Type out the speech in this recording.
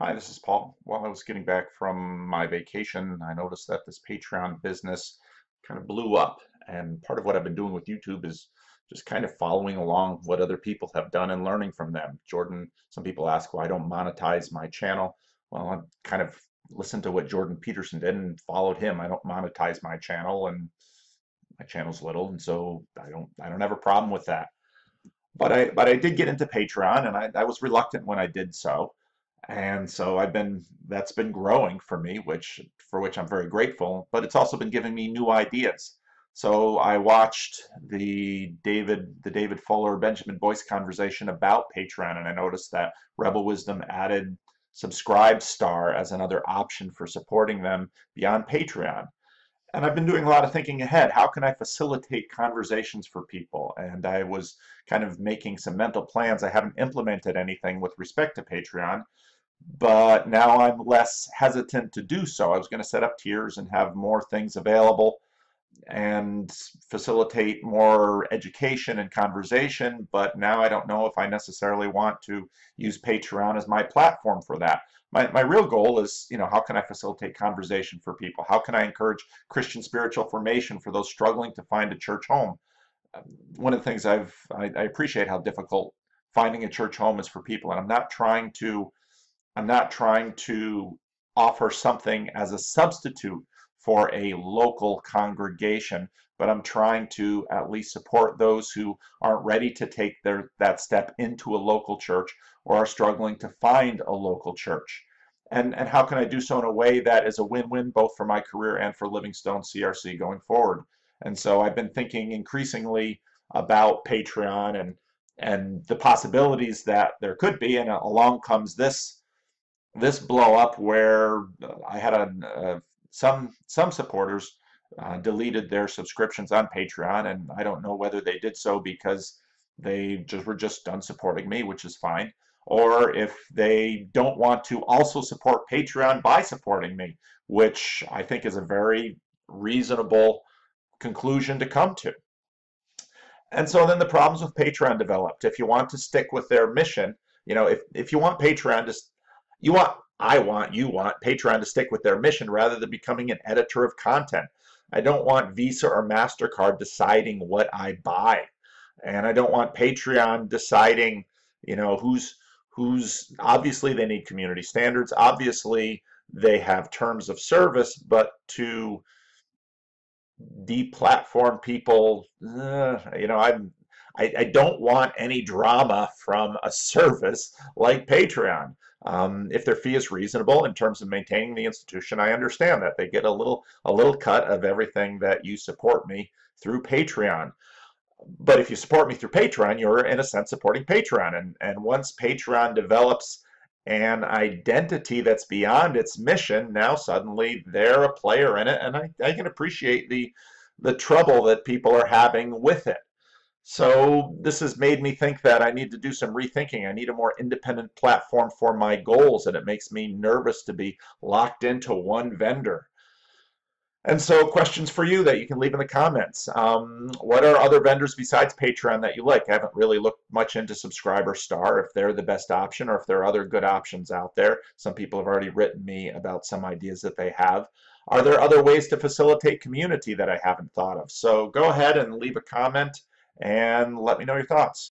Hi, this is Paul. While I was getting back from my vacation, I noticed that this Patreon business kind of blew up. And part of what I've been doing with YouTube is just kind of following along what other people have done and learning from them. Jordan, some people ask why I don't monetize my channel. Well, I kind of listened to what Jordan Peterson did and followed him. I don't monetize my channel, and my channel's little, and so I don't have a problem with that. But I did get into Patreon, and I was reluctant when I did so. And so that's been growing for me, for which I'm very grateful, but it's also been giving me new ideas. So I watched the David Fuller Benjamin Boyce conversation about Patreon, and I noticed that Rebel Wisdom added Subscribe Star as another option for supporting them beyond Patreon. And I've been doing a lot of thinking ahead. How can I facilitate conversations for people? And I was kind of making some mental plans. I haven't implemented anything with respect to Patreon, but now I'm less hesitant to do so. I was going to set up tiers and have more things available and facilitate more education and conversation, but now I don't know if I necessarily want to use Patreon as my platform for that. My real goal is, how can I facilitate conversation for people? How can I encourage Christian spiritual formation for those struggling to find a church home? One of the things I appreciate how difficult finding a church home is for people, and I'm not trying to offer something as a substitute for a local congregation, but I'm trying to at least support those who aren't ready to take that step into a local church or are struggling to find a local church. And how can I do so in a way that is a win-win both for my career and for Livingstone CRC going forward? And so I've been thinking increasingly about Patreon and the possibilities that there could be, and along comes this blow up where I had some supporters deleted their subscriptions on Patreon, and I don't know whether they did so because they were just done supporting me, which is fine, or if they don't want to also support Patreon by supporting me, which I think is a very reasonable conclusion to come to. And so then the problems with Patreon developed. If you want to stick with their mission, if you want Patreon to, you want Patreon to stick with their mission rather than becoming an editor of content. I don't want Visa or MasterCard deciding what I buy. And I don't want Patreon deciding, who's obviously they need community standards. Obviously they have terms of service, but to deplatform people. I don't want any drama from a service like Patreon. If their fee is reasonable in terms of maintaining the institution, I understand that they get a little cut of everything that you support me through Patreon. But if you support me through Patreon, you're in a sense supporting Patreon. And once Patreon develops an identity that's beyond its mission, now suddenly they're a player in it, and I can appreciate the trouble that people are having with it. So this has made me think that I need to do some rethinking. I need a more independent platform for my goals, and it makes me nervous to be locked into one vendor. And so questions for you that you can leave in the comments. What are other vendors besides Patreon that you like? I haven't really looked much into Subscriber Star, if they're the best option or if there are other good options out there. Some people have already written me about some ideas that they have. Are there other ways to facilitate community that I haven't thought of? So go ahead and leave a comment and let me know your thoughts.